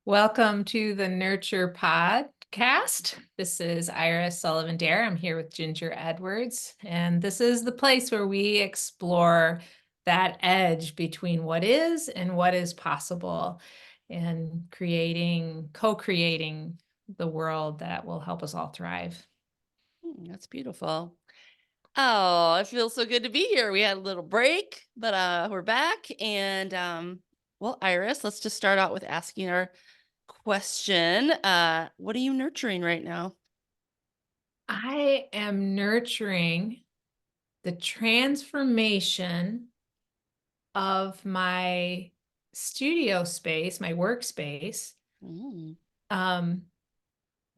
Welcome to the Nurture Podcast. This is Iris Sullivan Dare. I'm here with Ginger Edwards, and this is the place where we explore that edge between what is and what is possible and co-creating the world that will help us all thrive. That's beautiful. Oh, it feels so good to be here. We had a little break, but we're back. And Iris, let's just start out with asking our question. What are you nurturing right now? I am nurturing the transformation of my studio space, my workspace, Mm, um,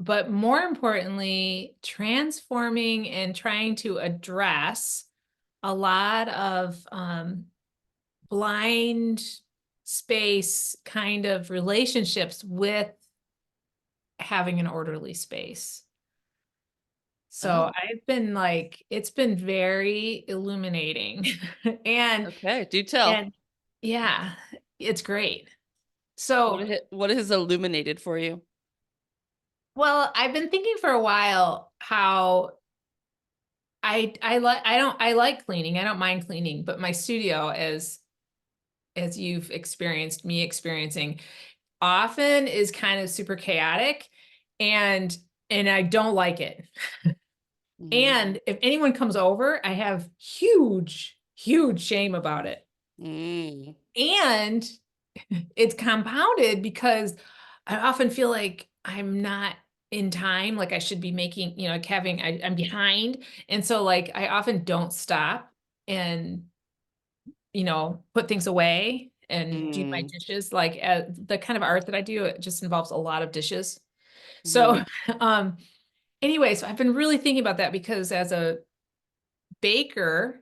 but more importantly, transforming and trying to address a lot of blind space kind of relationships with having an orderly space. So Oh, I've been like, it's been very illuminating. and okay. Do tell. and yeah, it's great. What So, what has illuminated for you? well, I've been thinking for a while how I like cleaning. I don't mind cleaning, but my studio, as you've experienced me experiencing, often is kind of super chaotic, and I don't like it. Mm, And if anyone comes over, I have huge shame about it. mm, And it's compounded because I often feel like I'm not in time, like I should be making, like I'm behind. And so like I often don't stop and, put things away and do my mm, dishes. Like the kind of art that I do, it just involves a lot of dishes. mm, So, um, anyway, so I've been really thinking about that because as a baker,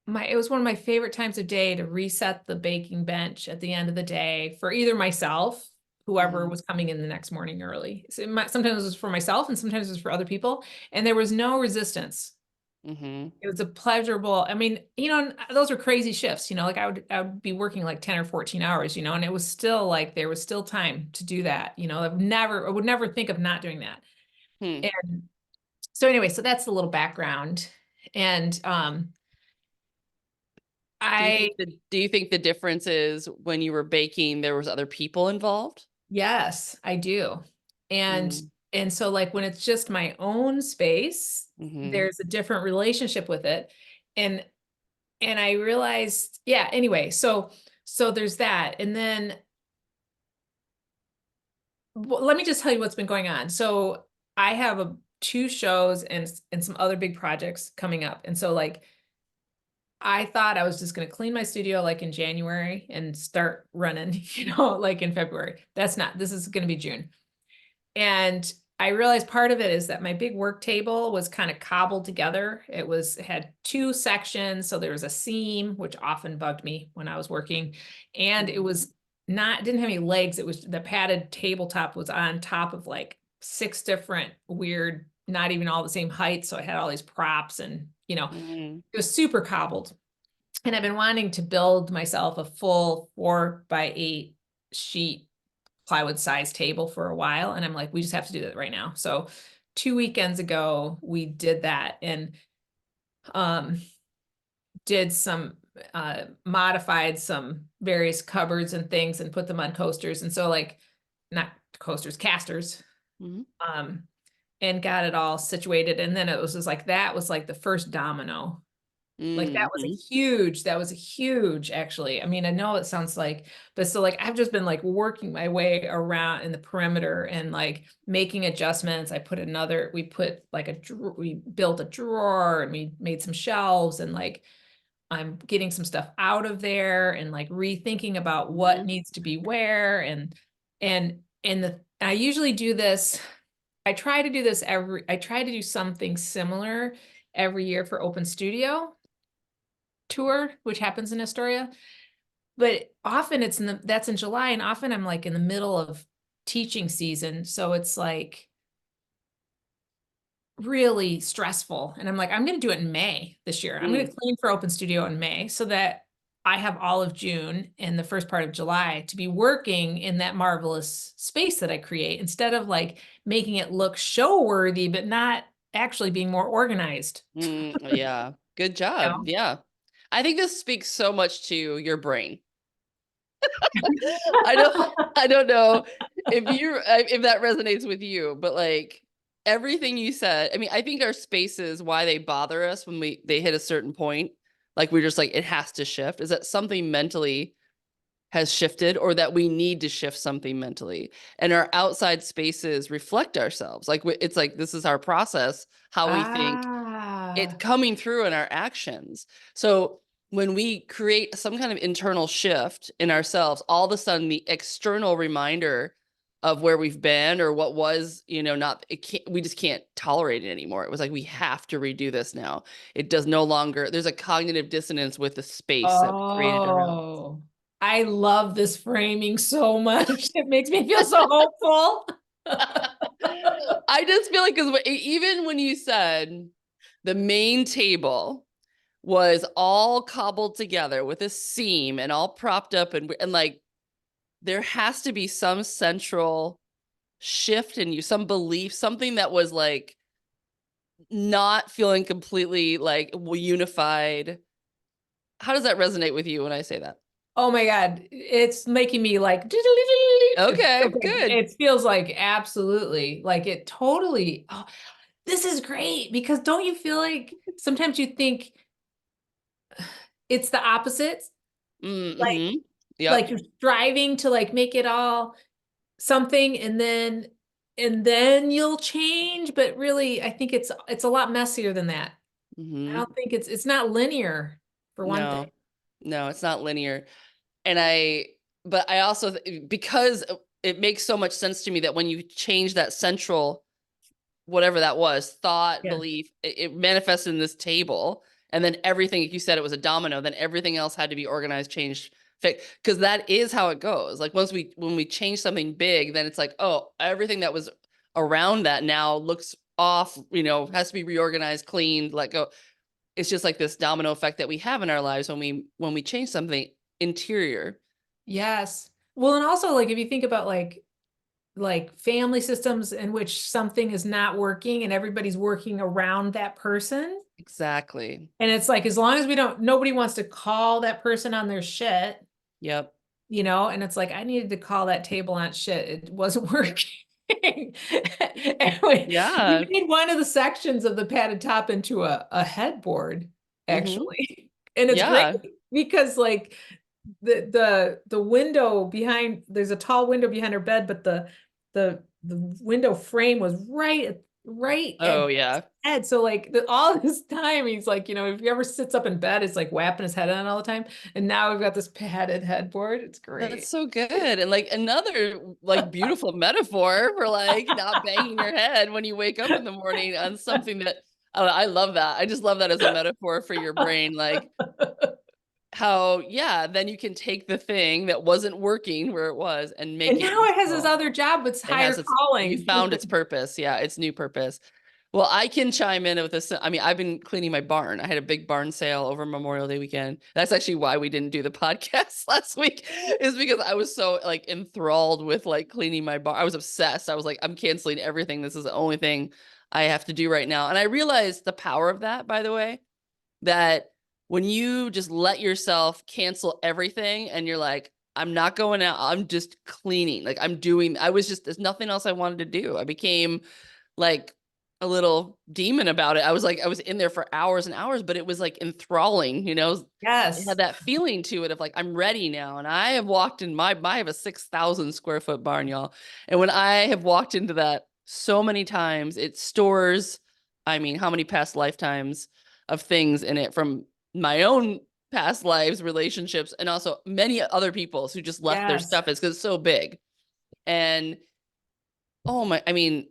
it was one of my favorite times of day to reset the baking bench at the end of the day for either myself, whoever mm, was coming in the next morning early. So sometimes it was for myself and sometimes it was for other people. And there was no resistance. mm, It was a pleasurable, I mean, those are crazy shifts, like I would be working like 10 or 14 hours, and it was still like there was still I would never think of not doing that. mm. And so anyway, so that's the little background. And I Do you think the difference is when you were baking, there was other people involved? Yes, I do. And Mm, and so like when it's just my own space, mm, there's a different relationship with it. And I realized, yeah, anyway, so there's that. And then let me just tell you what's been going on. So I have two shows and some other big projects coming up. And so like I thought I was just going to clean my studio like in January and start running, like in February. That's not, this is going to be June. And I realized part of it is that my big work table was kind of cobbled together. It had two sections. So there was a seam, which often bugged me when I was working. And it mm, was didn't have any legs. It was the padded tabletop was on top of like six different weird, not even all the same height. So I had all these props and, mm, it was super cobbled. And I've been wanting to build myself a full 4x8 sheet plywood size table for a while. And I'm like, we just have to do that right now. So 2 weekends ago, we did that and um, did some modified some various cupboards and things and put them on coasters. And so like not coasters, casters, mm, um, and got it all situated. And then it was just like that was like the first domino. Like mhm, that was a huge actually. I mean, I know it sounds like, but so like I've just been like working my way around in the perimeter and like making adjustments. We built a drawer and we made some shelves and like I'm getting some stuff out of there and like rethinking about what mhm, needs to be where I usually do this. I try to do something similar every year for Open Studio tour, which happens in Astoria. But often that's in July, and often I'm like in the middle of teaching season. So it's like really stressful. And I'm like, I'm going to do it in May this year. I'm going to mm, clean for Open Studio in May so that I have all of June and the first part of July to be working in that marvelous space that I create instead of like making it look show worthy, but not actually being more organized. Yeah. Good job. You Yeah. I think this speaks so much to your brain. I don't know? I don't know if that resonates with you, but like everything you said, I mean, I think our spaces, why they bother us when they hit a certain point, like we're just like it has to shift, is that something mentally has shifted or that we need to shift something mentally. And our outside spaces reflect ourselves. Like it's like this is our process, how we think it's Ah, coming through in our actions. So when we create some kind of internal shift in ourselves, all of a sudden the external reminder of where we've been or what was, not it can't, we just can't tolerate it anymore. It was like we have to redo this now. It does no longer, there's a cognitive dissonance with the space that we created around. oh, I love this framing so much. It makes me feel so hopeful. I just feel like because even when you said the main table was all cobbled together with a seam and all propped up and like there has to be some central shift in you, some belief, something that was like not feeling completely like unified. How does that resonate with you when I say that? Oh my God, it's making me like, Okay, good. it feels like absolutely, like it totally, oh, this is great because don't you feel like sometimes you think it's the opposite? Like, Mm-hmm. like Yep. you're striving to like make it all something and then you'll change, but really I think it's a lot messier than that. I Mm-hmm. don't think it's not linear for one thing. No, no, it's not linear. And but I also, because it makes so much sense to me that when you change that central, whatever that was, thought, Yeah. belief, it manifests in this table. And then everything, like you said, it was a domino, then everything else had to be organized, changed, fixed. Because that is how it goes. Like when we change something big, then it's like, oh, everything that was around that now looks off, has to be reorganized, cleaned, let go. It's just like this domino effect that we have in our lives when we change something interior. Yes. Well, and also like if you think about like family systems in which something is not working and everybody's working around that person. Exactly. And it's like as long as we don't nobody wants to call that person on their shit, Yep. and it's like I needed to call that table on shit. It wasn't working. And we Yeah. made one of the sections of the padded top into a headboard, Mm-hmm. actually. And it's great Yeah. because like the window behind there's a tall window behind her bed, but the window frame was right at Oh his yeah. head. So like all this time he's like, if he ever sits up in bed, it's like whapping his head on all the time. And now we've got this padded headboard. It's That's great. so good. And like another like beautiful metaphor for like not banging your head when you wake up in the morning on something that I love that. I just love that as a metaphor for your brain. Like how, yeah, then you can take the thing that wasn't working where it was and And make it now it has this useful. other job, but it's It higher has you calling. found its purpose. Yeah, its new purpose. Well, I can chime in with this. I mean, I've been cleaning my barn. I had a big barn sale over Memorial Day weekend. That's actually why we didn't do the podcast last week, is because I was so like enthralled with like cleaning my barn. I was obsessed. I was like, I'm canceling everything. This is the only thing I have to do right now. And I realized the power of that, by the way, that when you just let yourself cancel everything and you're like, I'm not going out, I'm just cleaning. Like there's nothing else I wanted to do. I became like a little demon about it. I was in there for hours and hours, but it was like enthralling, It had Yes. that feeling to it of like, I'm ready now. And I have walked in I have a 6,000 square foot barn, y'all. And when I have walked into that so many times, it stores, I mean, how many past lifetimes of things in it from my own past lives, relationships, and also many other people's who just left their Yes. stuff is because it's so big. And oh my, I mean,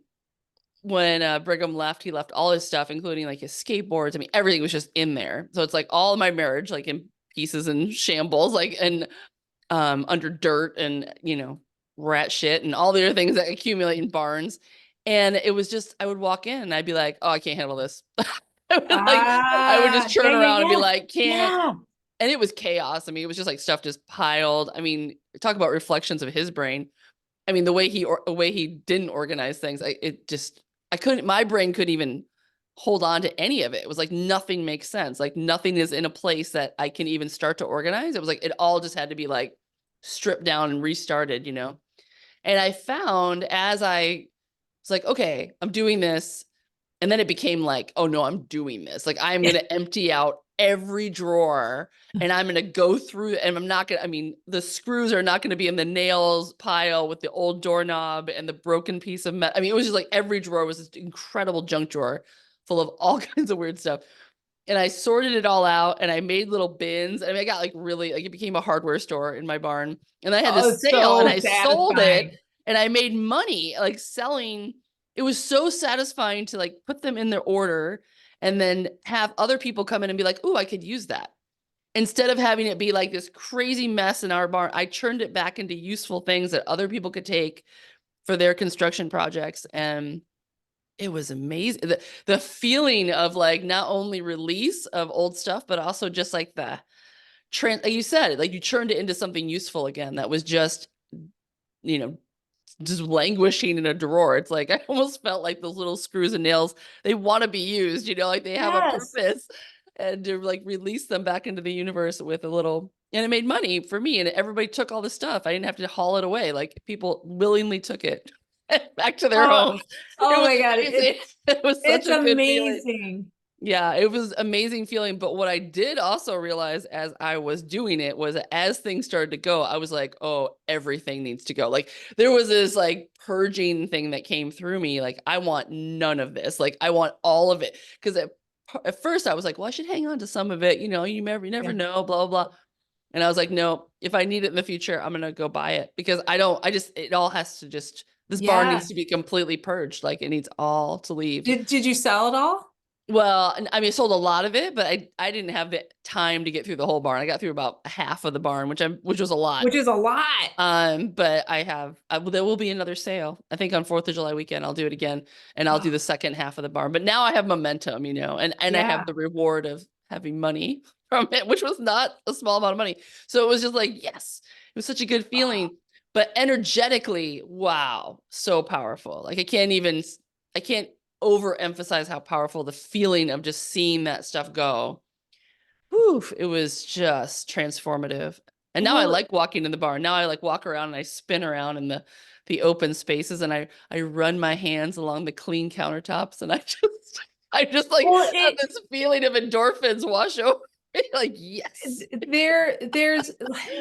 when Brigham left, he left all his stuff, including like his skateboards. I mean, everything was just in there. So it's like all of my marriage, like in pieces and shambles, like and under dirt and rat shit and all the other things that accumulate in barns. And it was just I would walk in and I'd be like, oh, I can't handle this. I would just Yeah, turn yeah, around and be yeah. like, can't Yeah. and it was chaos. I mean, it was just like stuff just piled. I mean, talk about reflections of his brain. I mean, the way he didn't organize things, I couldn't, my brain couldn't even hold on to any of it. It was like nothing makes sense. Like nothing is in a place that I can even start to organize. It was like it all just had to be like stripped down and restarted, you know? And I found as I was like, okay, I'm doing this. And then it became like, oh no, I'm doing this. Like I'm going to empty out every drawer and I'm going to go through, and I'm not going to, I mean, the screws are not going to be in the nails pile with the old doorknob and the broken piece of metal. I mean, it was just like every drawer was this incredible junk drawer full of all kinds of weird stuff. And I sorted it all out and I made little bins. I mean, I got like really, like it became a hardware store in my barn. And I had Oh, this it's sale and so I sold it satisfying. and I made money like selling. It was so satisfying to like put them in their order and then have other people come in and be like, "Ooh, I could use that." Instead of having it be like this crazy mess in our barn, I turned it back into useful things that other people could take for their construction projects. And it was amazing. The feeling of like not only release of old stuff, but also just like the like you said, like you turned it into something useful again that was just, you know, just languishing in a drawer. It's like I almost felt like those little screws and nails, they want to be used, you know, like they have a Yes. purpose, and to like release them back into the universe with a little, and it made money for me. And everybody took all the stuff. I didn't have to haul it away. Like people willingly took it back to their Oh, homes. It oh was my God. amazing. It was such It's a good feeling. amazing. Yeah, it was amazing feeling. But what I did also realize as I was doing it was that as things started to go, I was like, oh, everything needs to go. Like there was this like purging thing that came through me. Like, I want none of this. Like, I want all of it. Because at first I was like, well, I should hang on to some of it. You know, you never Yeah. know, blah, blah, blah. And I was like, no, if I need it in the future, I'm going to go buy it because it all has to just, this barn Yeah. needs to be completely purged. Like it needs all to leave. Did you sell it all? Well, I mean, I sold a lot of it, but I didn't have the time to get through the whole barn. I got through about half of the barn, which was a lot. Which is a lot. But there will be another sale. I think on 4th of July weekend, I'll do it again and I'll do Oh, the second half of the barn. But now I have momentum, you know, and I have yeah. the reward of having money from it, which was not a small amount of money. So it was just like, yes, it was such a good Oh, feeling. But energetically, wow, so powerful. Like I can't overemphasize how powerful the feeling of just seeing that stuff go. Whew, it was just transformative. And now I well, like walking in the barn. Now I like walk around and I spin around in the open spaces and I run my hands along the clean countertops and I just like well, have this feeling of endorphins wash over me. Like, yes, there's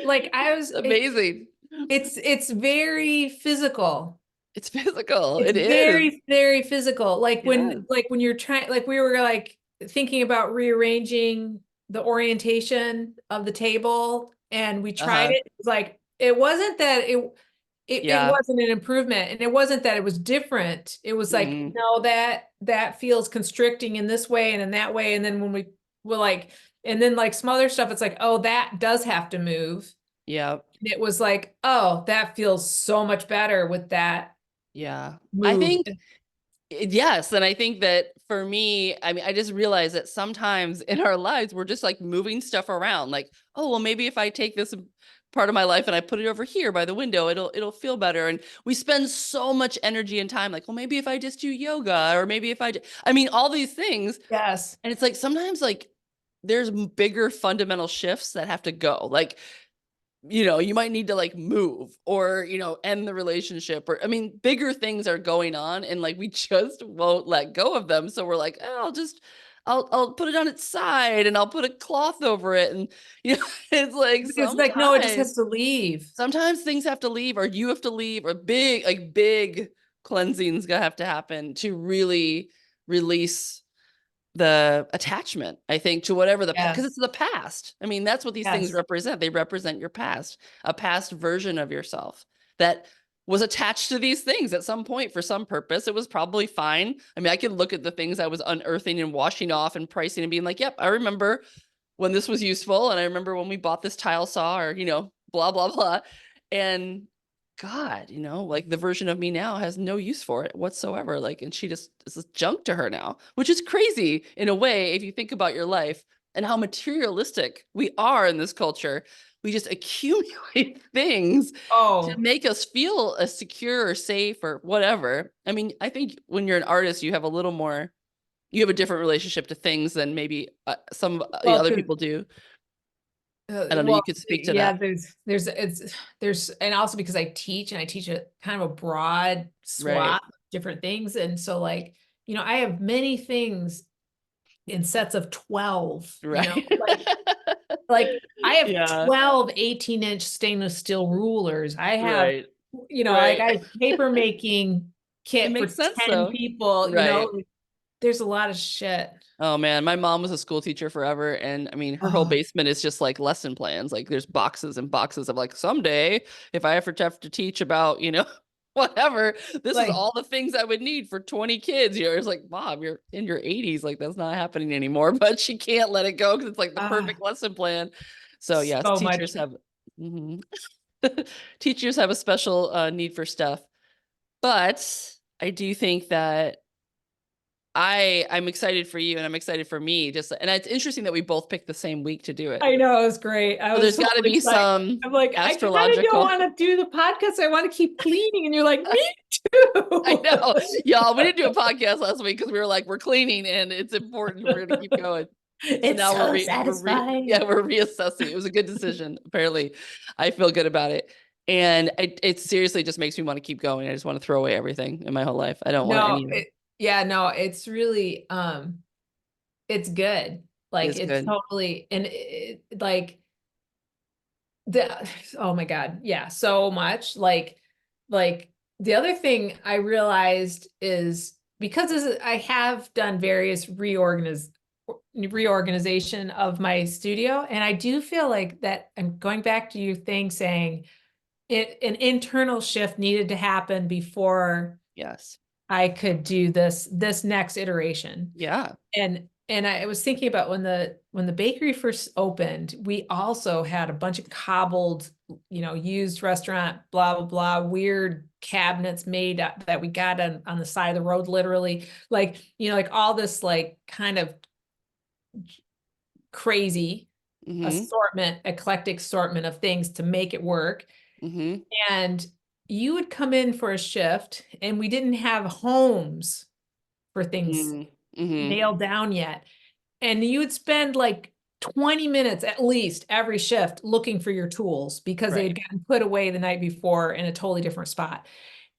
like it's amazing. it's very physical. It's physical. It's It is. very physical. Yeah. Like when you're trying, like we were like thinking about rearranging the orientation of the table and we tried Uh-huh. it. It's like it wasn't that it Yeah. wasn't an improvement and it wasn't that it was different. It was like, Mm, no, that feels constricting in this way and in that way. And then when we were like, and then like some other stuff, it's like, oh, that does have to move. yeah. And it was like, oh, that feels so much better with that Yeah. I move. think yes. And I think that for me, I mean, I just realized that sometimes in our lives, we're just like moving stuff around. Like, oh, well, maybe if I take this part of my life and I put it over here by the window, it'll feel better. And we spend so much energy and time like, well, maybe if I just do yoga or maybe if I mean, all these things. Yes. And it's like sometimes like there's bigger fundamental shifts that have to go. Like, you know, you might need to like move or, you know, end the relationship or, I mean, bigger things are going on and like we just won't let go of them. So we're like, oh, I'll put it on its side and I'll put a cloth over it. And, you know, it's like It's like, no, it just has to leave. sometimes things have to leave or you have to leave or big cleansings gonna have to happen to really release the attachment, I think, to whatever because Yes. it's the past. I mean, that's what these things Yes. represent. They represent your past, a past version of yourself that was attached to these things at some point for some purpose. It was probably fine. I mean, I can look at the things I was unearthing and washing off and pricing and being like, yep, I remember when this was useful. And I remember when we bought this tile saw or, you know, blah, blah, blah. And God, you know, like the version of me now has no use for it whatsoever. Like, and she just is junk to her now, which is crazy in a way if you think about your life. and how materialistic we are in this culture. We just accumulate things to Oh, make us feel secure or safe or whatever. I mean, I think when you're an artist, you have a little more, you have a different relationship to things than maybe some well, other 'cause people do. I don't know. well, You could speak to yeah, that. there's, and also because I teach and I teach a kind of a broad Right. swath of different things. And so like, I have many things in sets of 12, Right. like I have Yeah. 12 18-inch stainless steel rulers. I have, Right. like Right. I have paper making It kit makes for sense 10 though. people, Right. like, there's a lot of shit. Oh man, my mom was a school teacher forever, and I mean, her whole Oh, basement is just like lesson plans. Like there's boxes and boxes of like someday if I ever have to teach about, whatever, this is like, all the things I would need for 20 kids. It's like, Mom, you're in your 80s, like that's not happening anymore. But she can't let it go because it's like the perfect lesson plan. So yes, so much. mhm. Teachers have a special need for stuff. But I do think that I'm excited for you and I'm excited for me. And it's interesting that we both picked the same week to do it. I know, it was great. I So was there's so got to be excited. some I'm like, I kind of don't astrological. want to do the podcast. I want to keep cleaning. And you're like, me I too. know, y'all. We didn't do a podcast last week because we were like, we're cleaning and it's important. We're gonna keep going. So It's now so yeah, satisfying. we're reassessing. It was a good decision. Apparently, I feel good about it, and it seriously just makes me want to keep going. I just want to throw away everything in my whole life. I don't want No, any of it. yeah, no, it's really, it's good. Like It's it's good. totally, and like the, oh my God. Yeah. So much like the other thing I realized is because I have done various reorganization of my studio. And I do feel like that I'm going back to your thing saying an internal shift needed to happen before Yes. I could do this next iteration. Yeah. And I was thinking about when the bakery first opened, we also had a bunch of cobbled, used restaurant, blah, blah, blah, weird cabinets made up that we got on the side of the road, literally. Like, like all this like kind of crazy Mm-hmm. eclectic assortment of things to make it work. Mm-hmm. And you would come in for a shift and we didn't have homes for things Mm-hmm. nailed down yet. And you would spend like 20 minutes at least every shift looking for your tools because they Right. had gotten put away the night before in a totally different spot.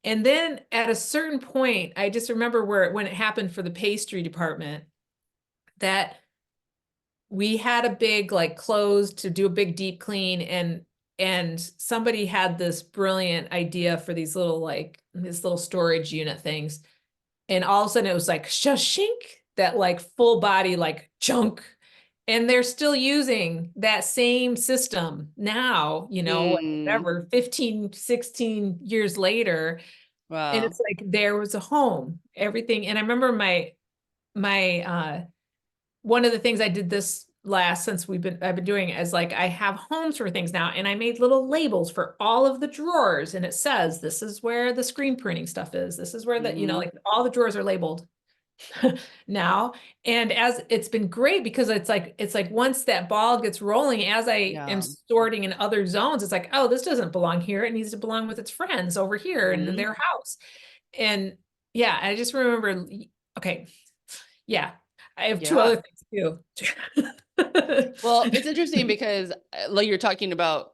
And then at a certain point, I just remember when it happened for the pastry department that we had a big like close to do a big deep clean, and somebody had this brilliant idea for these little like this little storage unit things. And all of a sudden it was like shashink, that like full body like junk. And they're still using that same system now, Mm. whatever, 15, 16 years later. And Wow. it's like there was a home, everything. And I remember my one of the things I did this last since I've been doing it is like I have homes for things now, and I made little labels for all of the drawers, and it says this is where the screen printing stuff is. This is where Mm-hmm. like all the drawers are labeled now. And as it's been great because it's like once that ball gets rolling, as I am Yeah. sorting in other zones, it's like, oh, this doesn't belong here. It needs to belong with its friends over here and in Mm-hmm. their house. And yeah, I just remember, okay, yeah, I have two Yeah. other things too. Well, it's interesting because like you're talking about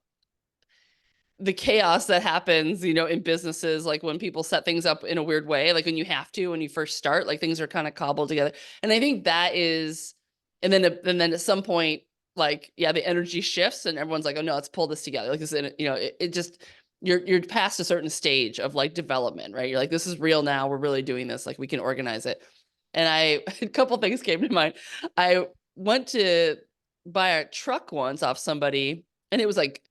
the chaos that happens, in businesses, like when people set things up in a weird way, like when you have to, when you first start, like things are kind of cobbled together. And I think that is, and then at some point, like, yeah, the energy shifts and everyone's like, oh no, let's pull this together. Like this, it just, you're past a certain stage of like development, right? You're like, this is real now. We're really doing this. Like we can organize it. And a couple things came to mind. I went to buy a truck once off somebody and it was like,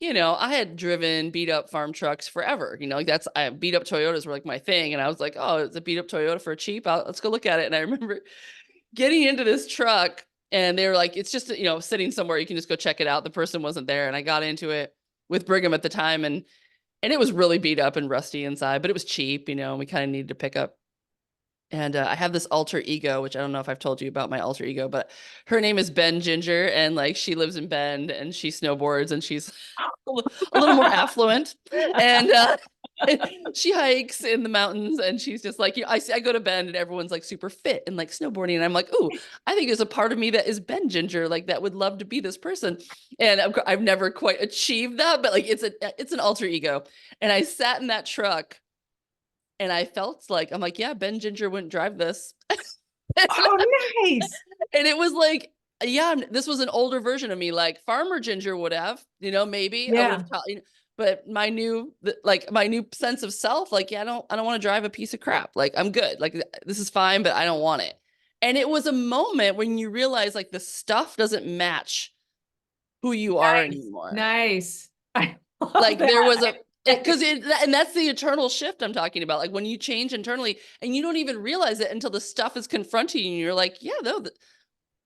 I had driven beat up farm trucks forever. Like beat up Toyotas were like my thing. And I was like, oh, it's a beat up Toyota for cheap. Let's go look at it. And I remember getting into this truck and they were like, it's just, sitting somewhere. You can just go check it out. The person wasn't there. And I got into it with Brigham at the time. And it was really beat up and rusty inside, but it was cheap, and we kind of needed to pick up And I have this alter ego, which I don't know if I've told you about my alter ego, but her name is Bend Ginger, and like she lives in Bend, and she snowboards, and she's a little more affluent, and she hikes in the mountains, and she's just like, I go to Bend, and everyone's like super fit and like snowboarding, and I'm like, ooh, I think there's a part of me that is Bend Ginger, like that would love to be this person, and I've never quite achieved that, but like it's an alter ego, and I sat in that truck. And I felt like, I'm like, yeah, Ben Ginger wouldn't drive this. Oh, nice. And it was like, yeah, this was an older version of me. Like Farmer Ginger would have, maybe I would Yeah. have taught, but my new sense of self, like, yeah, I don't want to drive a piece of crap. Like I'm good. Like this is fine, but I don't want it. And it was a moment when you realize like the stuff doesn't match who you are Nice. anymore. Nice. I love Like there was that. a because and that's the eternal shift I'm talking about. Like when you change internally and you don't even realize it until the stuff is confronting you, and you're like, yeah, no,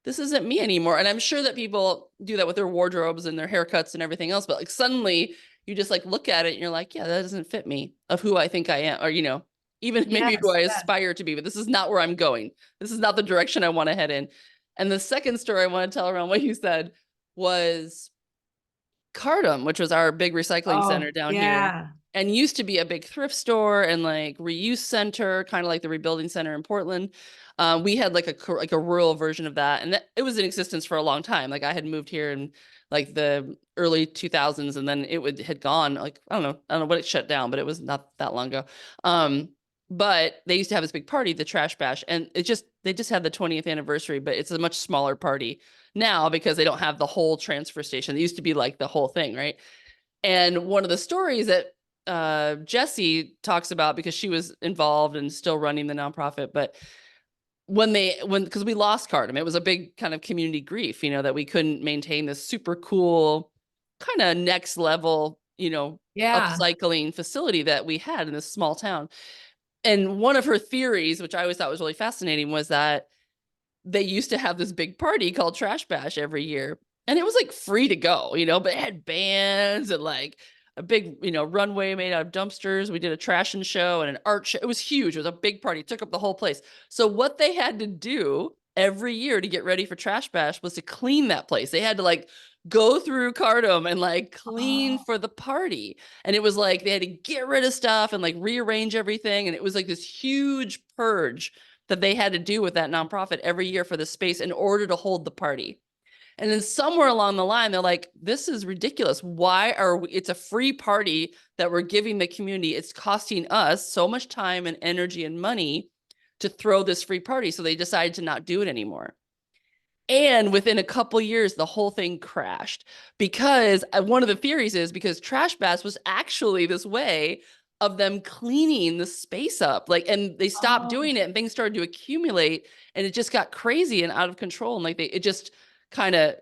this isn't me anymore. And I'm sure that people do that with their wardrobes and their haircuts and everything else. But like suddenly you just like look at it and you're like, yeah, that doesn't fit me of who I think I am, or even maybe who Yes. I Yes. aspire to be. But this is not where I'm going. This is not the direction I want to head in. And the second story I want to tell around what you said was Cardum, which was our big recycling center Oh, down here, yeah. and used to be a big thrift store and like reuse center, kind of like the rebuilding center in Portland. We had like a rural version of that, and it was in existence for a long time. Like I had moved here in like the early 2000s, and then had gone. Like I don't know what it shut down, but it was not that long ago. But they used to have this big party, the Trash Bash, and they just had the 20th anniversary, but it's a much smaller party now because they don't have the whole transfer station. It used to be like the whole thing, right? And one of the stories that Jessie talks about, because she was involved and still running the nonprofit, but because we lost Cardam, it was a big kind of community grief, that we couldn't maintain this super cool kind of next level, Yeah. upcycling facility that we had in this small town. And one of her theories, which I always thought was really fascinating, was that they used to have this big party called Trash Bash every year. And it was like free to go, but it had bands and like a big, runway made out of dumpsters. We did a trashing show and an art show. It was huge. It was a big party. It took up the whole place. So what they had to do every year to get ready for Trash Bash was to clean that place. They had to like go through Cardum and like clean Oh, for the party. And it was like they had to get rid of stuff and like rearrange everything. And it was like this huge purge that they had to do with that nonprofit every year for the space in order to hold the party. And then somewhere along the line, they're like, this is ridiculous. Why are we, it's a free party that we're giving the community. It's costing us so much time and energy and money to throw this free party. So they decided to not do it anymore. And within a couple years, the whole thing crashed because one of the theories is because Trash Bash was actually this way of them cleaning the space up. Like, and they stopped oh, doing it and things started to accumulate and it just got crazy and out of control. And like it just kind of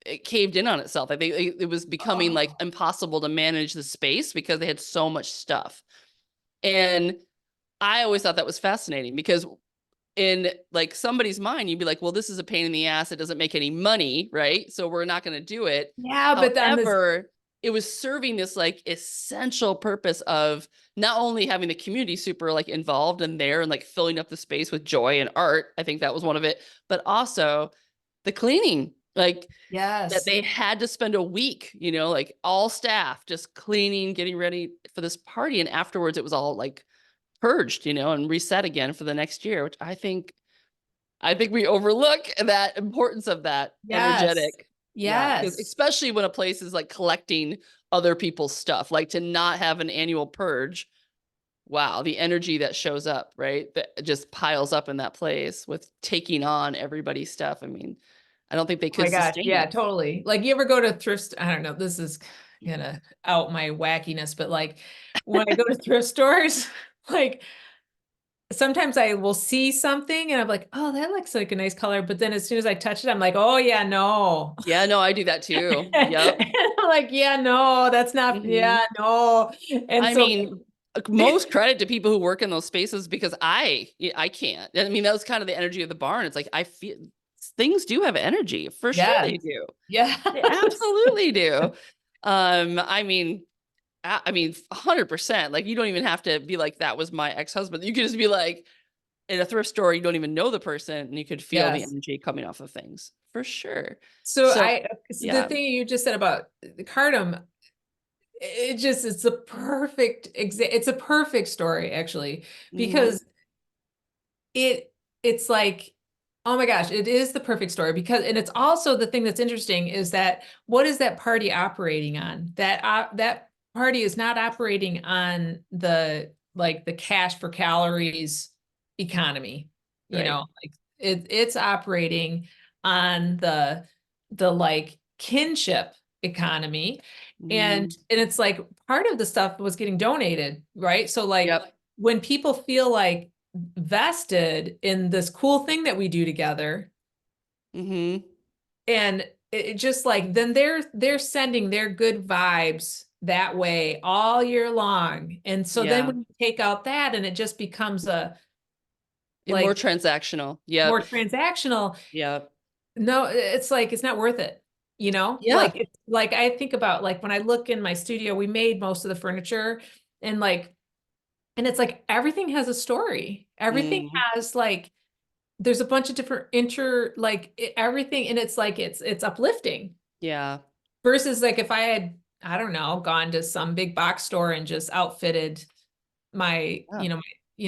it caved in on itself. Like it was becoming like oh. impossible to manage the space because they had so much stuff. And I always thought that was fascinating because in like somebody's mind, you'd be like, well, this is a pain in the ass. It doesn't make any money, right? So we're not going to do it. Yeah, but then this, However, it was serving this like essential purpose of not only having the community super like involved and there and like filling up the space with joy and art. I think that was one of it, but also the cleaning, like that yes. they had to spend a week, like all staff just cleaning, getting ready for this party. And afterwards it was all like purged, and reset again for the next year, which I think we overlook that importance of that Yes. energetic. Yeah, because Yes. especially when a place is like collecting other people's stuff, like to not have an annual purge. Wow, the energy that shows up, right? That just piles up in that place with taking on everybody's stuff. I mean, I don't think they Oh my could gosh. sustain Yeah, it. totally. Like you ever go to I don't know, this is gonna out my wackiness, but like when I go to thrift stores, like sometimes I will see something and I'm like, oh, that looks like a nice color. But then as soon as I touch it, I'm like, oh yeah, no. Yeah, no, I do that too. Yep. And I'm like, yeah, no, that's not, Hmm. yeah, no. And I so mean, most credit to people who work in those spaces because I can't. I mean, that was kind of the energy of the barn. It's like I feel things do have energy for sure yes, they do. They yes. absolutely do. I mean, 100%. Like you don't even have to be like that was my ex-husband. You could just be like in a thrift store, you don't even know the person, and you could feel the Yes. energy coming off of things for sure. So So so the yeah. thing you just said about the cardum, it's a perfect it's a perfect story actually, Hmm. because it's like, oh my gosh, it is the perfect story because, and it's also the thing that's interesting is that what is that party operating on? That party is not operating on the like the cash for calories economy, Right. like it's operating on the like kinship economy. And Hmm. it's like part of the stuff was getting donated, right? So like Yep. when people feel like vested in this cool thing that we do together, Hmm. and it just like then they're sending their good vibes that way all year long. And so then Yeah. when you take out that and it just becomes a And more like transactional. more Yep. transactional, Yep. no, it's like it's not worth it. Yeah. Like it's like I think about like when I look in my studio, we made most of the furniture, and like, and it's like everything has a story. Everything Mm. has like there's a bunch of different everything, and it's like it's uplifting Yeah. versus like if I had, I don't know, gone to some big box store and just outfitted my Yeah.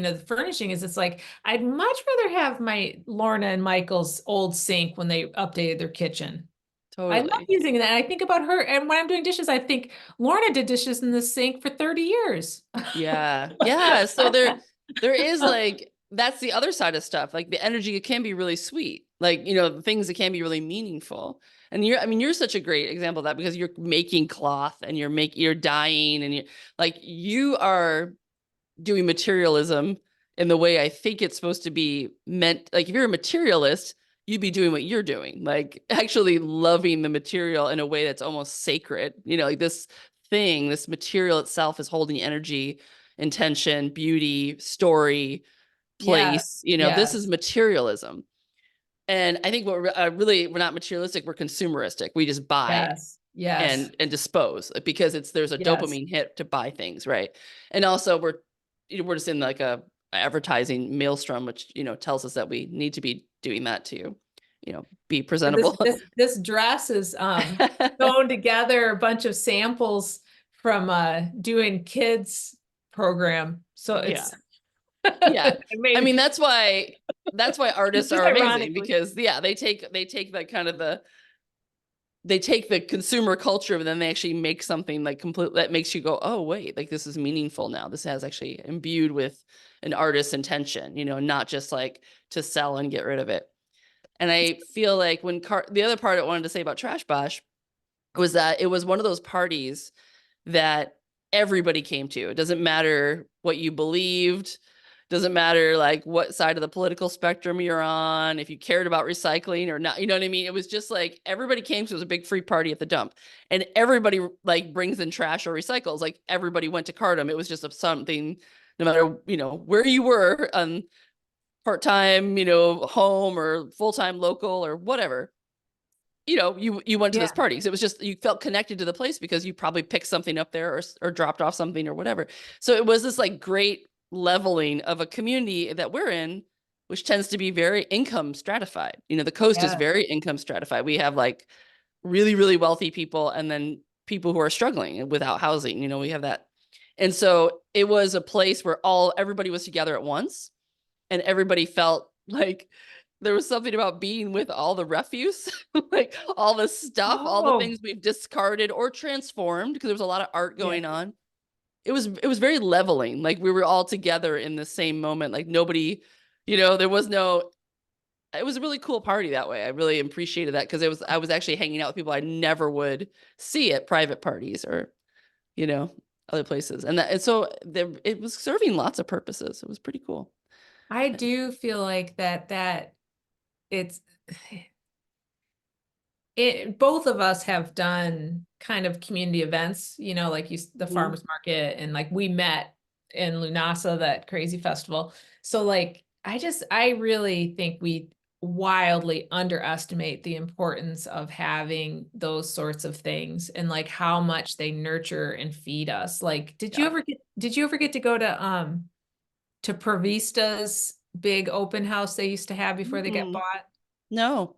the furnishing is, it's like I'd much rather have my Lorna and Michael's old sink when they updated their kitchen. I love Totally. using that. I think about her, and when I'm doing dishes I think Lorna did dishes in the sink for 30 years. Yeah. Yeah. So there is like, that's the other side of stuff. Like the energy, it can be really sweet. Like, the things that can be really meaningful. And you're such a great example of that because you're making cloth and you're dyeing and you are doing materialism in the way I think it's supposed to be meant. Like if you're a materialist, you'd be doing what you're doing, like actually loving the material in a way that's almost sacred. Like this material itself is holding energy, intention, beauty, story, place. Yes, This is yes, materialism. And I think we're not materialistic, we're consumeristic. We just buy yes, yes, and dispose because there's a yes. dopamine hit to buy things, right? And also we're just in like a advertising maelstrom, which tells us that we need to be doing that to be And this presentable. this this dress is sewn together a bunch of samples from doing kids program. So Yeah. it's Yeah. it I made mean, that's why artists just are amazing ironically. because yeah, they take the kind of they take the consumer culture and then they actually make something like complete that makes you go, oh wait, like this is meaningful now. This has actually imbued with an artist's intention, not just like to sell and get rid of it. And I feel like the other part I wanted to say about Trash Bosh was that it was one of those parties that everybody came to. It doesn't matter what you believed, doesn't matter like what side of the political spectrum you're on, if you cared about recycling or not. You know what I mean? It was just like everybody came to. It was a big free party at the dump, and everybody like brings in trash or recycles. Like everybody went to Cardum. It was just something, no matter where you were on part-time, home or full-time local or whatever. You went to Yeah. this party. So it was just you felt connected to the place because you probably picked something up there or dropped off something or whatever. So it was this like great leveling of a community that we're in, which tends to be very income stratified. The coast is Yeah. very income stratified. We have like really, really wealthy people and then people who are struggling without housing. We have that. And so it was a place where everybody was together at once and everybody felt like there was something about being with all the refuse, like all the stuff, all the Oh, things we've discarded or transformed because there was a lot of art yeah. going on. It was very leveling. Like we were all together in the same moment. Like nobody, there was no. It was a really cool party that way. I really appreciated that because I was actually hanging out with people I never would see at private parties or you know other places, and so it was serving lots of purposes. It was pretty cool. I do feel like that it's both of us have done kind of community events, like the Mhm. farmers market, and like we met in Lunasa, that crazy festival. So like I really think we wildly underestimate the importance of having those sorts of things and like how much they nurture and feed us. Like, Yeah. did you ever get to go to Provista's big open house they used to have before they got Mm, bought? no.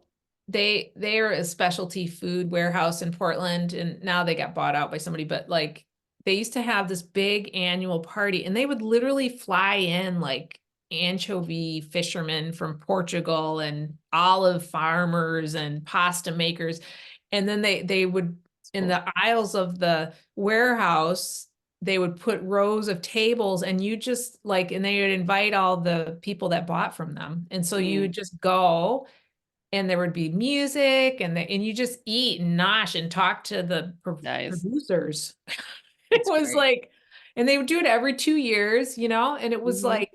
They're a specialty food warehouse in Portland, and now they got bought out by somebody, but like they used to have this big annual party, and they would literally fly in like anchovy fishermen from Portugal and olive farmers and pasta makers. And then they would, It's in cool. the aisles of the warehouse, they would put rows of tables, and you just like, and they would invite all the people that bought from them. And so you Mm, would just go, and there would be music, and you just eat and nosh and talk to the nice. producers. It That's was great. like, and they would do it every 2 years, and it was Hmm. like,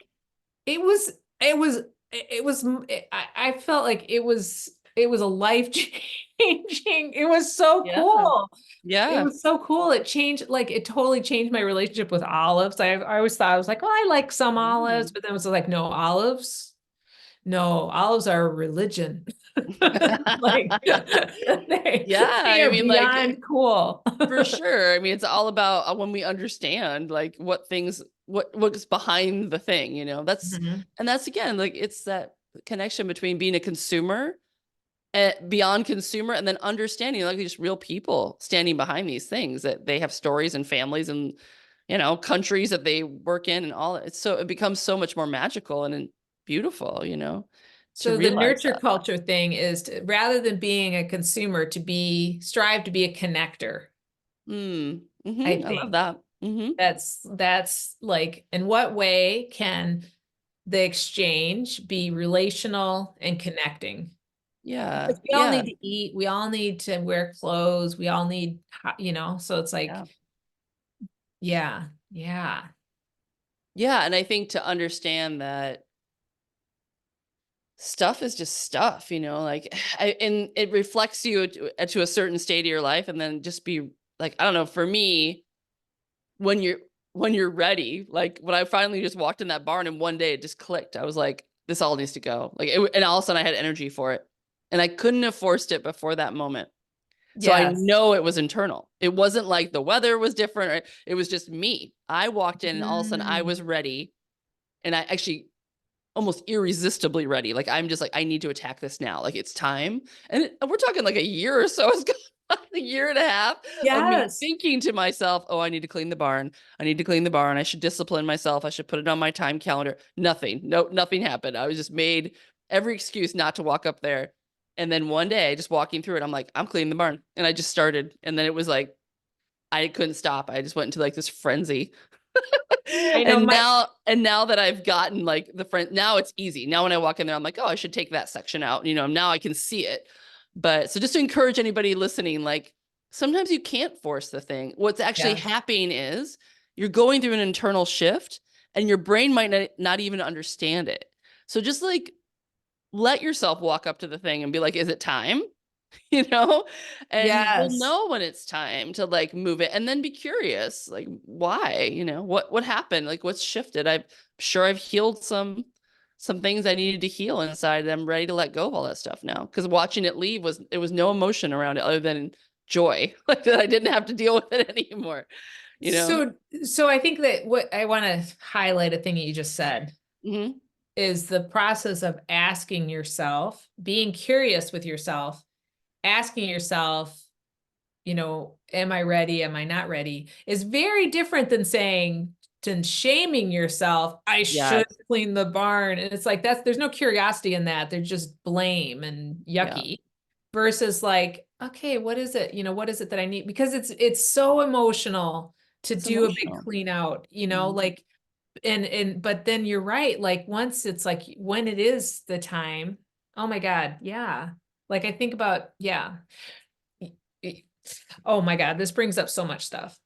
it was, it was, it was, I felt like it was a life changing. It was so Yeah. cool. It Yeah. was so cool. It changed, like, it totally changed my relationship with olives. I always thought, I was like, well, I like some olives, Mm. but then it was like, no, olives. No, olives are a religion. Like they, Yeah. they I are mean, like, beyond cool. for sure. I mean, it's all about when we understand like what things, what's behind the thing, Mhm. and that's again, like, it's that connection between being a consumer and beyond consumer and then understanding like these real people standing behind these things that they have stories and families and, countries that they work in and all it's so it becomes so much more magical and beautiful, to So the realize nurture that. culture thing is rather than being a consumer, to strive to be a connector. Mm, I I love think that. that's like, in what way can the exchange be relational and connecting? Yeah. Because we all Yeah. need to eat, we all need to wear clothes, we all need, so it's like, Yeah. yeah, yeah. Yeah. And I think to understand that stuff is just stuff, like, and it reflects you to a certain state of your life. And then just be like, I don't know, for me, when you're ready, like when I finally just walked in that barn and one day it just clicked. I was like, this all needs to go. Like, and all of a sudden I had energy for it. And I couldn't have forced it before that moment. So I Yes. know it was internal. It wasn't like the weather was different. Or it was just me. I walked in and all of a sudden I Mm. was ready. And I actually almost irresistibly ready. Like, I'm just like, I need to attack this now. Like, it's time. And we're talking like a year or so. It's gone, a year and a half of me Yes. thinking to myself, oh, I need to clean the barn. I need to clean the barn. I should discipline myself. I should put it on my time calendar. Nothing. No, nothing happened. I was just made every excuse not to walk up there. And then one day, just walking through it, I'm like, I'm cleaning the barn. And I just started. And then it was like, I couldn't stop. I just went into like this frenzy. I know And now that I've gotten like the friend, now it's easy. Now when I walk in there, I'm like, oh, I should take that section out. Now I can see it. But so just to encourage anybody listening, like, sometimes you can't force the thing. What's actually yes. happening is you're going through an internal shift and your brain might not even understand it. So just like let yourself walk up to the thing and be like, is it time? you know and you'll Yes. know when it's time to like move it, and then be curious, like, why, what happened, like what's shifted. I'm sure I've healed some things I needed to heal inside, and I'm ready to let go of all that stuff now, because watching it leave was no emotion around it other than joy, like that I didn't have to deal with it anymore you know So, so I think that what I want to highlight, a thing that you just said, hmm is the process of asking yourself, being curious with yourself, asking yourself, am I ready? Am I not ready? Is very different than shaming yourself. I should yes, clean the barn. And it's like, there's no curiosity in that. There's just blame and yeah, yucky, versus like, okay, what is it? What is it that I need? Because it's so emotional to it's do a big emotional. clean out, Mhm. like, and but then you're right. Like, once it's like, when it is the time, oh my God, yeah. Like, I think about, yeah. Oh my God, this brings up so much stuff.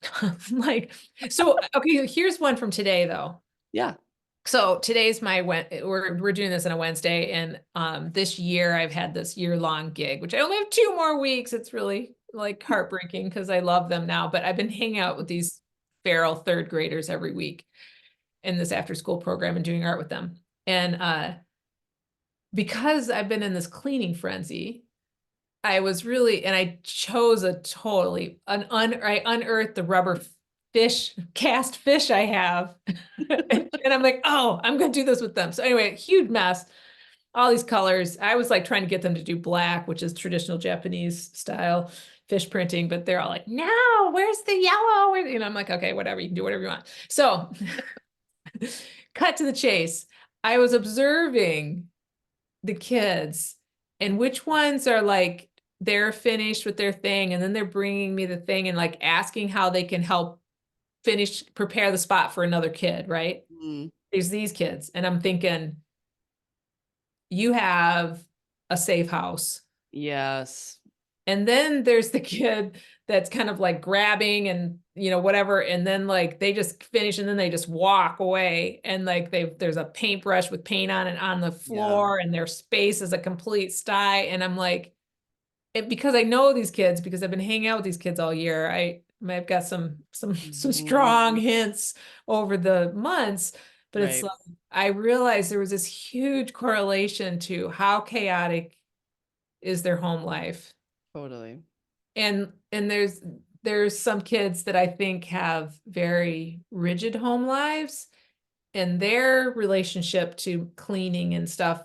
Like, so, okay, here's one from today though. Yeah. So today's we're doing this on a Wednesday, and this year I've had this year-long gig, which I only have 2 more weeks. It's really like heartbreaking because I love them now, but I've been hanging out with these feral third graders every week in this after school program and doing art with them. And because I've been in this cleaning frenzy, I was really, and I chose I unearthed the rubber cast fish I have. And I'm like, oh, I'm gonna do this with them. So anyway, huge mess, all these colors. I was like trying to get them to do black, which is traditional Japanese style fish printing, but they're all like, no, where's the yellow? I'm like, okay, whatever, you can do whatever you want. So cut to the chase. I was observing the kids and which ones are like they're finished with their thing and then they're bringing me the thing and like asking how they can help prepare the spot for another kid, right? Mm, There's these kids and I'm thinking you have a safe house. yes. And then there's the kid that's kind of like grabbing and whatever, and then like they just finish and then they just walk away and like there's a paintbrush with paint on it on the Yeah. floor and their space is a complete sty. And I'm like, because I know these kids because I've been hanging out with these kids all year, I've got some strong Mhm. hints over the months, but it's Right. like I realized there was this huge correlation to how chaotic is their home life. Totally. And there's some kids that I think have very rigid home lives and their relationship to cleaning and stuff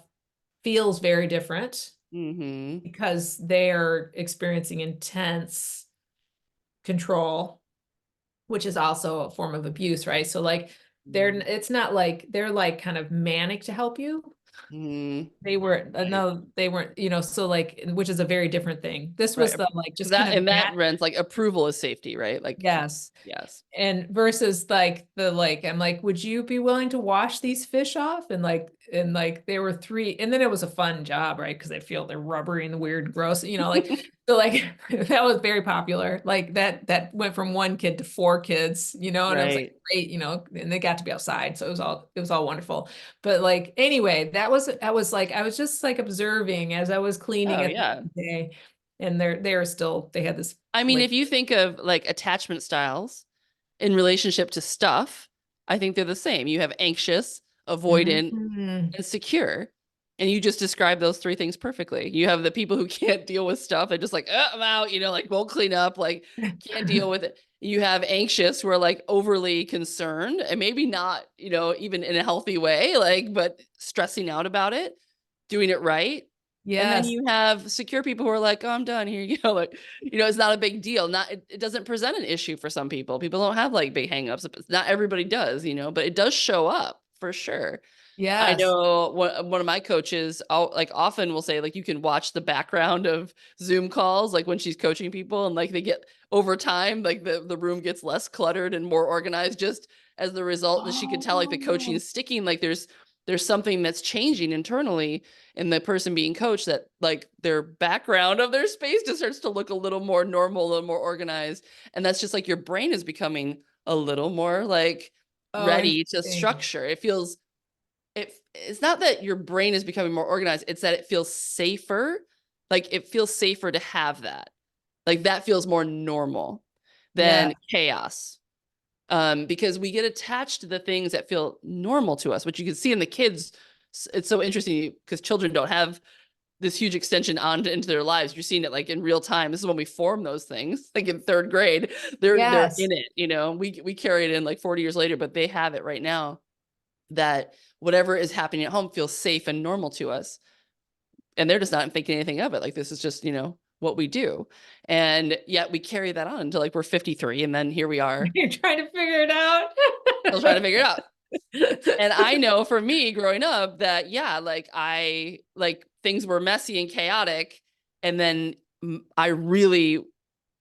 feels very different Mm-hmm. because they're experiencing intense control, which is also a form of abuse, right? So like it's not like they're like kind of manic to help you. Mm-hmm. They were Right. no, they weren't, so like, which is a very different thing. This was Right. the like just kind That of and that rents like approval is safety, right? Like, yes. yes. And versus like I'm like, would you be willing to wash these fish off? And like there were three, and then it was a fun job, right? Because I feel they're rubbery and weird, gross, like so like that was very popular. Like that went from one kid to four kids, and I was like, Right. great, and they got to be outside. So it was all wonderful. But like anyway, I was just like observing as I was cleaning Oh, at the yeah. end of the day. And they had this I mean, like if you think of like attachment styles in relationship to stuff, I think they're the same. You have anxious, avoidant, mhm. and secure. And you just described those three things perfectly. You have the people who can't deal with stuff. They're just like, I'm out, like won't clean up, like can't deal with it. You have anxious who are like overly concerned and maybe not, even in a healthy way, like, but stressing out about it, doing it right. And then Yes. you have secure people who are like, oh, I'm done. Here you go. Like, it's not a big deal. It doesn't present an issue for some people. People don't have like big hangups. Not everybody does, but it does show up for sure. I Yes. know one of my coaches like often will say like you can watch the background of Zoom calls like when she's coaching people and like they get over time like the room gets less cluttered and more organized just as the result, and she can tell like the coaching Oh, is sticking, like there's something that's changing internally in the person being coached, that like their background of their space just starts to look a little more normal, a little more organized, and that's just like your brain is becoming a little more like I ready to think. structure. It's not that your brain is becoming more organized, it's that it feels safer. Like it feels safer to have that. Like that feels more normal Yeah. than chaos. Because we get attached to the things that feel normal to us, which you can see in the kids. It's so interesting because children don't have this huge extension on into their lives. You're seeing it like in real time. This is when we form those things, like in third grade. They're Yes. in it, we carry it in like 40 years later, but they have it right now, that whatever is happening at home feels safe and normal to us. And they're just not thinking anything of it. Like this is just, what we do. And yet we carry that on until like we're 53. And then here we are You're trying to figure it out. still trying to figure it out. And I know for me growing up that, yeah, like I like things were messy and chaotic. And then I really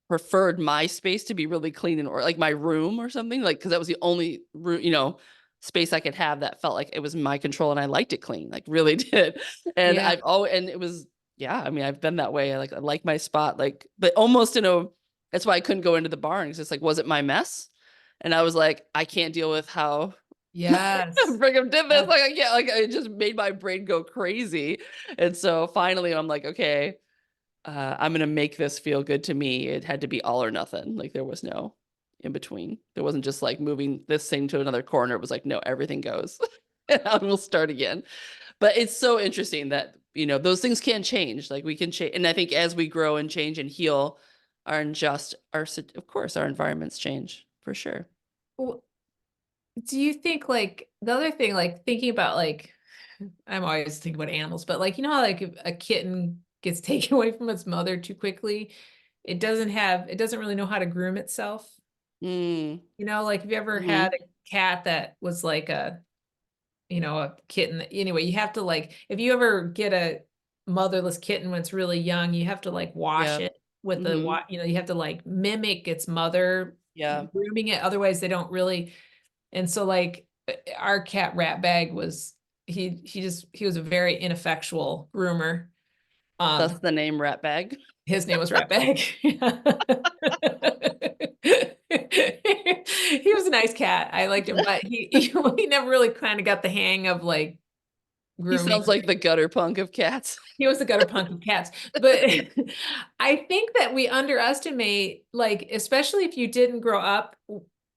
preferred my space to be really clean and or like my room or something, like because that was the only room, space I could have that felt like it was my control, and I liked it clean, like really did. And Yeah. and it was, yeah, I mean I've been that way. I like my spot, like, but almost in a, that's why I couldn't go into the barn. It's just like, was it my mess? And I was like, I can't deal with how Yes. Brigham did this. Yes. Like I can't, like it just made my brain go crazy. And so finally I'm like, okay, I'm going to make this feel good to me. It had to be all or nothing. Like there was no in between. There wasn't just like moving this thing to another corner. It was like, no, everything goes and we'll start again. But it's so interesting that, those things can change. Like we can change. And I think as we grow and change and heal, of course, our environments change. for sure. Well, do you think like the other thing, like thinking about like, I'm always thinking about animals, but like, you know how like if a kitten gets taken away from its mother too quickly, it doesn't really know how to groom itself. Mm, You know, like have you ever hmm. had a cat that was like a, you know, a kitten? Anyway, you have to like, if you ever get a motherless kitten when it's really young, you have to like wash Yeah. it with the Hmm. you know, you have to like mimic its mother Yeah. grooming it. Otherwise, they don't really. And so like our cat Rat Bag was he was a very ineffectual groomer. That's Um, the name rat bag. his name was Rat Bag. He was a nice cat. I liked him, but he never really kind of got the hang of like He sounds grooming. like the gutter punk of cats. He was the gutter punk of cats. But I think that we underestimate, like, especially if you didn't grow up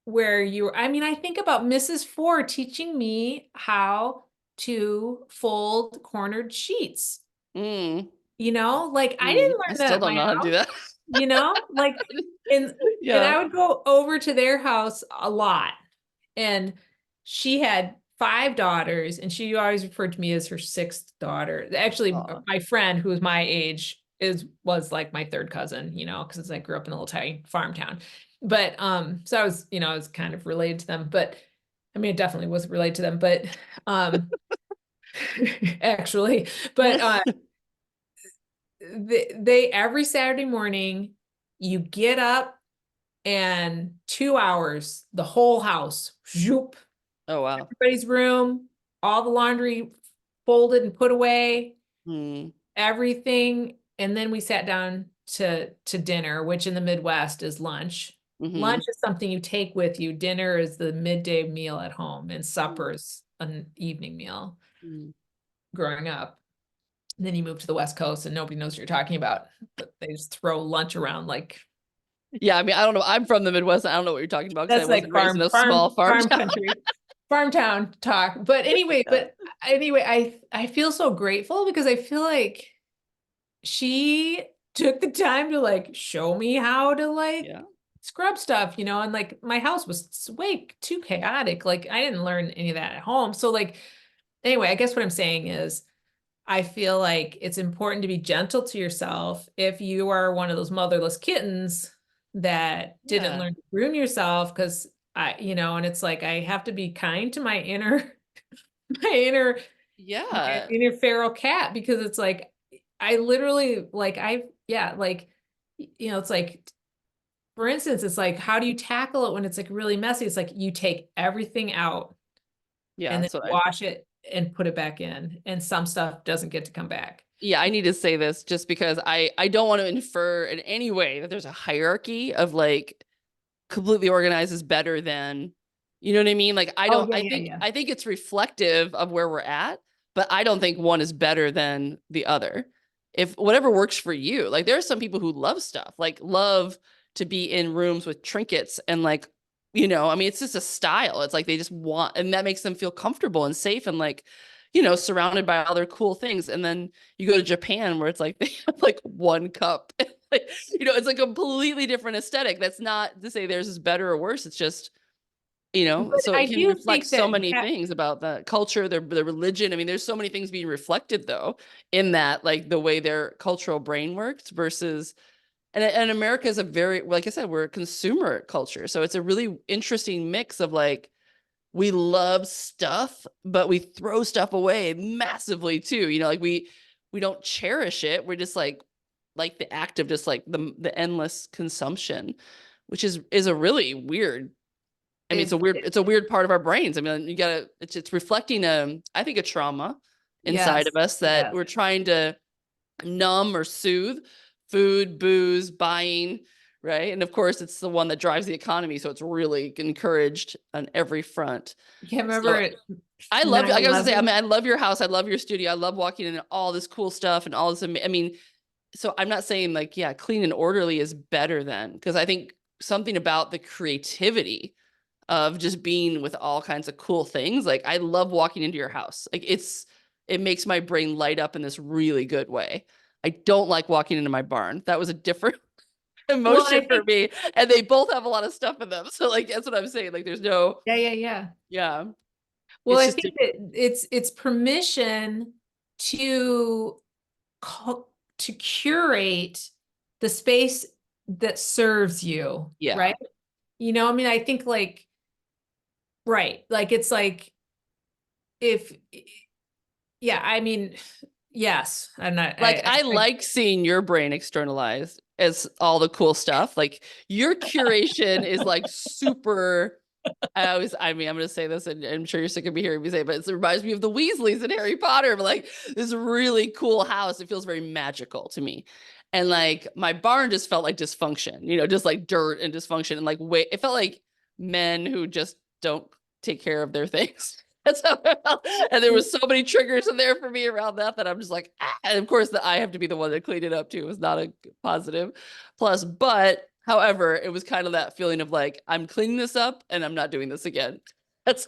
where you were. I mean, I think about Mrs. Ford teaching me how to fold cornered sheets. Mm, You know, like I didn't I learn that still at don't my know how to do house, that. you know, like and and Yeah. I would go over to their house a lot. And she had five daughters, and she always referred to me as her sixth daughter. Actually, Aw. my friend who was my age was like my third cousin, you know, because I grew up in a little tiny farm town. But so I was, you know, I was kind of related to them, but I mean, it definitely was related to them, but um actually, but they every Saturday morning you get up and 2 hours, the whole house, zoop, Oh, wow. everybody's room, all the laundry folded and put away, Mm, everything. And then we sat down to dinner, which in the Midwest is lunch. hmm. Lunch is something you take with you. Dinner is the midday meal at home, and Mm, supper is an evening meal mm. growing up. And then you move to the West Coast and nobody knows what you're talking about. But they just throw lunch around like Yeah, I mean, I don't know. I'm from the Midwest. I don't know what you're talking about because I that's like wasn't raised in a small farm farm town. country, farm town talk. Yeah. But anyway, I feel so grateful because I feel like she took the time to like show me how to like Yeah. scrub stuff, you know, and like my house was way too chaotic. Like I didn't learn any of that at home. So like anyway, I guess what I'm saying is I feel like it's important to be gentle to yourself if you are one of those motherless kittens that didn't Yeah. learn to groom yourself because you know, and it's like I have to be kind to my inner my inner my Yeah. inner feral cat because it's like I literally like yeah, like you know, it's like for instance, it's like how do you tackle it when it's like really messy? It's like you take everything out Yeah. and then That's what I wash it and put it back in, and some stuff doesn't get to come back. Yeah, I need to say this just because I don't want to infer in any way that there's a hierarchy of like completely organized is better than, you know what I mean? Like I Oh don't yeah, yeah, yeah. I think it's reflective of where we're at, but I don't think one is better than the other. If whatever works for you. Like there are some people who love stuff, like love to be in rooms with trinkets and like, you know, I mean it's just a style. It's like they just want, and that makes them feel comfortable and safe and like, you know, surrounded by all their cool things. And then you go to Japan where it's like they have like one cup. Like, you know, it's a completely different aesthetic. That's not to say theirs is better or worse. It's just, you know, But so I it can do reflect think so that many things about the culture, their religion. I mean, there's so many things being reflected though in that, like the way their cultural brain works versus, and America is a very, like I said, we're a consumer culture. So it's a really interesting mix of like, we love stuff, but we throw stuff away massively too. You know, like we don't cherish it. We're just like the act of just like the endless consumption, which is a really weird. I mean, it it's a weird part of our brains. I mean, you gotta it's reflecting I think a trauma inside yes, of us that yes. we're trying to numb or soothe food, booze, buying, right? And of course, it's the one that drives the economy, so it's really encouraged on every front. Can't remember So it I love, like I was gonna say, I 9/11. mean, I love your house. I love your studio. I love walking in all this cool stuff and all this. I mean, so I'm not saying like, yeah, clean and orderly is better than, because I think something about the creativity of just being with all kinds of cool things. Like I love walking into your house. Like it makes my brain light up in this really good way. I don't like walking into my barn. That was a different Well, and I emotion for think, me. And they both have a lot of stuff in them. So like, that's what I'm saying. Like there's no, yeah. yeah, Well, it's I just think that it's permission to to curate the space that serves you, yeah. right? I mean, I think like, right, like it's like if, yeah, I mean, yes, I'm not, Like I like seeing your brain externalized as all the cool stuff. Like your curation is like super. I mean, I'm going to say this, and I'm sure you're sick of me hearing me say, but it reminds me of the Weasleys in Harry Potter. But like this really cool house. It feels very magical to me. And like my barn just felt like dysfunction, just like dirt and dysfunction. And like, wait, it felt like men who just don't take care of their things. That's how I felt. And there was so many triggers in there for me around that I'm just like, ah. And of course, I have to be the one that cleaned it up too. It was not a positive plus, but however, it was kind of that feeling of like, I'm cleaning this up and I'm not doing this again. It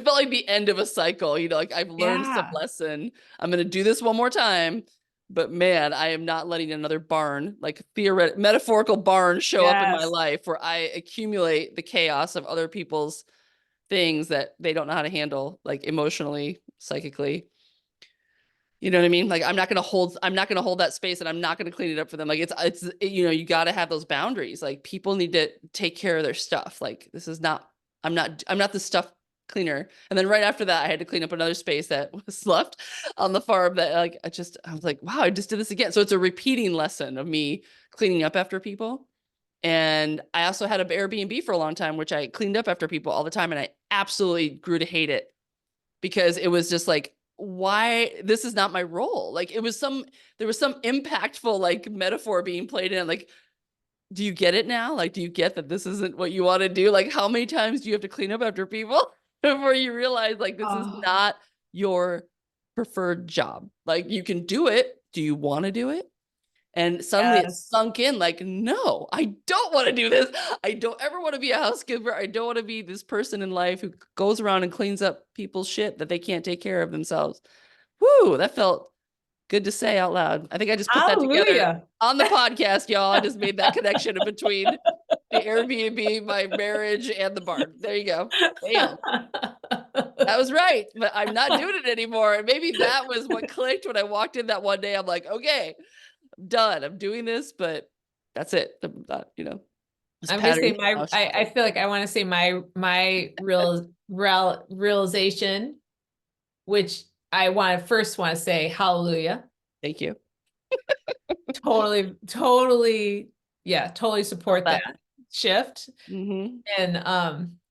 felt like the end of a cycle, like I've learned some yeah, lesson. I'm going to do this one more time, but man, I am not letting another barn, like theoretical, metaphorical barn show up in my yes. life where I accumulate the chaos of other people's things that they don't know how to handle, like emotionally, psychically. You know what I mean? Like I'm not gonna hold that space, and I'm not gonna clean it up for them. Like you got to have those boundaries. Like people need to take care of their stuff. Like this is not, I'm not the stuff cleaner. And then right after that, I had to clean up another space that was left on the farm that like, I was like, wow, I just did this again. So it's a repeating lesson of me cleaning up after people. And I also had an Airbnb for a long time, which I cleaned up after people all the time. And I absolutely grew to hate it because it was just like, why this is not my role. Like there was some impactful like metaphor being played in. Like, do you get it now? Like, do you get that this isn't what you want to do? Like, how many times do you have to clean up after people before you realize like this is Oh, not your preferred job? Like, you can do it. Do you want to do it? And suddenly it yes. sunk in like, no, I don't want to do this. I don't ever want to be a housekeeper. I don't want to be this person in life who goes around and cleans up people's shit that they can't take care of themselves. Woo, that felt good to say out loud. I think I just put that together Hallelujah. on the podcast, y'all. I just made that connection between the Airbnb, my marriage, and the barn. There you go. Bam. That was right, but I'm not doing it anymore. And maybe that was what clicked when I walked in that one day. I'm like, okay, done. I'm doing this, but that's it. I'm not, this I'm gonna pattern say now I shifted. feel like I want to say my realization, which I want to say hallelujah. Thank you. Totally, yeah, totally Felt support that. that shift. Mm-hmm.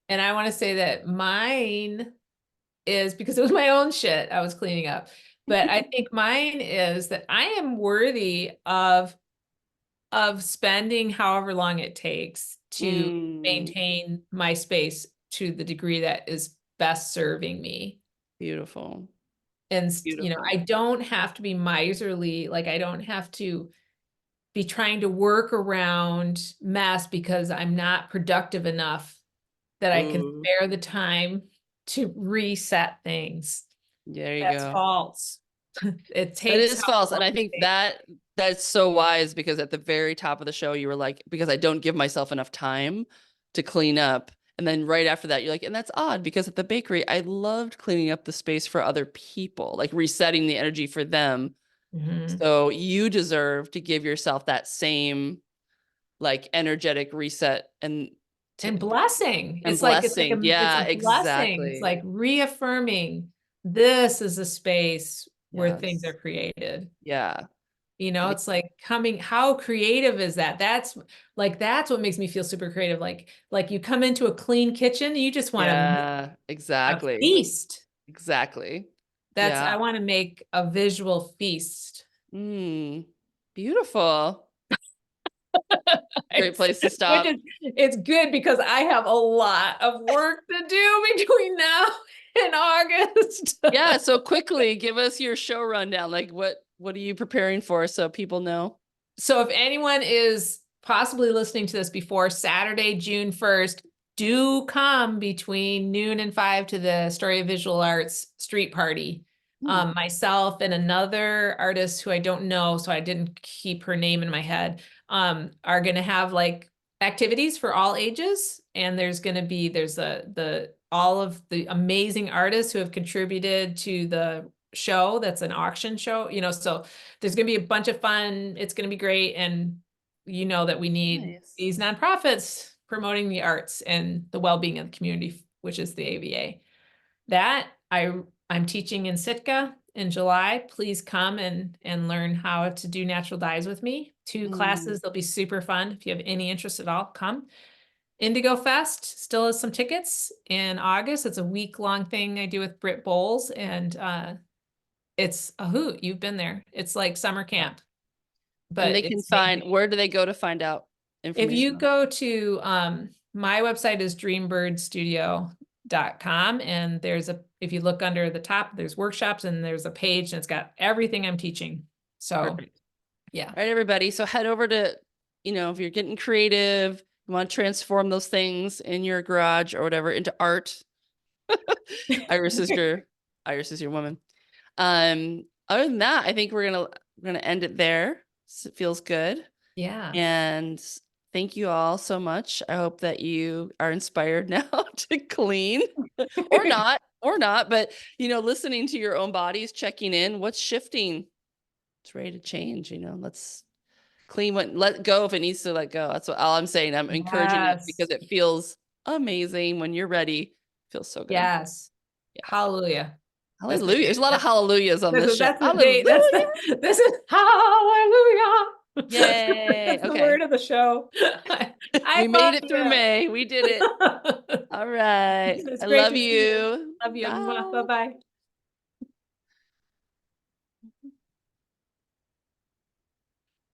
And I want to say that mine is because it was my own shit I was cleaning up. But I think mine is that I am worthy of spending however long it takes to Mm, maintain my space to the degree that is best serving me. beautiful. And Beautiful. I don't have to be miserly, like I don't have to be trying to work around mess because I'm not productive enough that I can Ooh, spare the time to reset things. there you That's go. false. It That takes is however false. And long I it think takes. that's so wise because at the very top of the show, you were like, because I don't give myself enough time to clean up. And then right after that, you're like, and that's odd because at the bakery, I loved cleaning up the space for other people, like resetting the energy for them. Mhm. So you deserve to give yourself that same like energetic reset And blessing. and It's like blessing. it's Yeah, a blessing. It's exactly. like reaffirming this is a space where things are Yes. created. Yeah. Like, It's like coming, how creative is that? That's what makes me feel super creative. Like you come into a clean kitchen, you just want to make yeah, a exactly. feast. Exactly. I Yeah. want to make a visual feast. Mm, beautiful. Great It's, place to which stop. is it's good because I have a lot of work to do between now and August. Yeah, so quickly give us your show rundown. Like what are you preparing for so people know? So if anyone is possibly listening to this before Saturday, June 1st, do come between noon and 5 to the Story of Visual Arts street party. Myself and another artist who I don't know, so I didn't keep her name in my head. are going to have like activities for all ages. And there's all of the amazing artists who have contributed to the show. That's an auction show, so there's going to be a bunch of fun. It's going to be great. And that we need Nice. these nonprofits promoting the arts and the well-being of the community, which is the AVA. That I'm teaching in Sitka in July. Please come and learn how to do natural dyes with me. 2 classes, they'll be super fun. If you have any interest at all, come. Indigo Fest still has some tickets in August. It's a week-long thing I do with Britt Bowles, and it's a hoot. You've been there. It's like summer camp, And but they can it's find, amazing. where do they go to find out If you information? go to my website is dreambirdstudio.com, and if you look under the top, there's workshops, and there's a page, and it's got everything I'm teaching. So Perfect. yeah. All right, everybody. So head over to, if you're getting creative, you want to transform those things in your garage or whatever into art. Iris is your woman. Other than that, I think we're gonna end it there. So it feels good. Yeah. And thank you all so much. I hope that you are inspired now to clean or not, but listening to your own bodies, checking in, what's shifting. It's ready to change, let's clean let go if it needs to let go. That's all I'm saying. I'm encouraging it because it feels amazing when you're ready. It feels so good. Yes. Yeah. Hallelujah. Hallelujah. There's a lot of hallelujahs on this show. That's the Hallelujah. date. This is hallelujah. Yay. That's the Okay. word of the show. We made it through May. We did it. All right. It's I great love to see you. you. Love you. Bye. Bye-bye.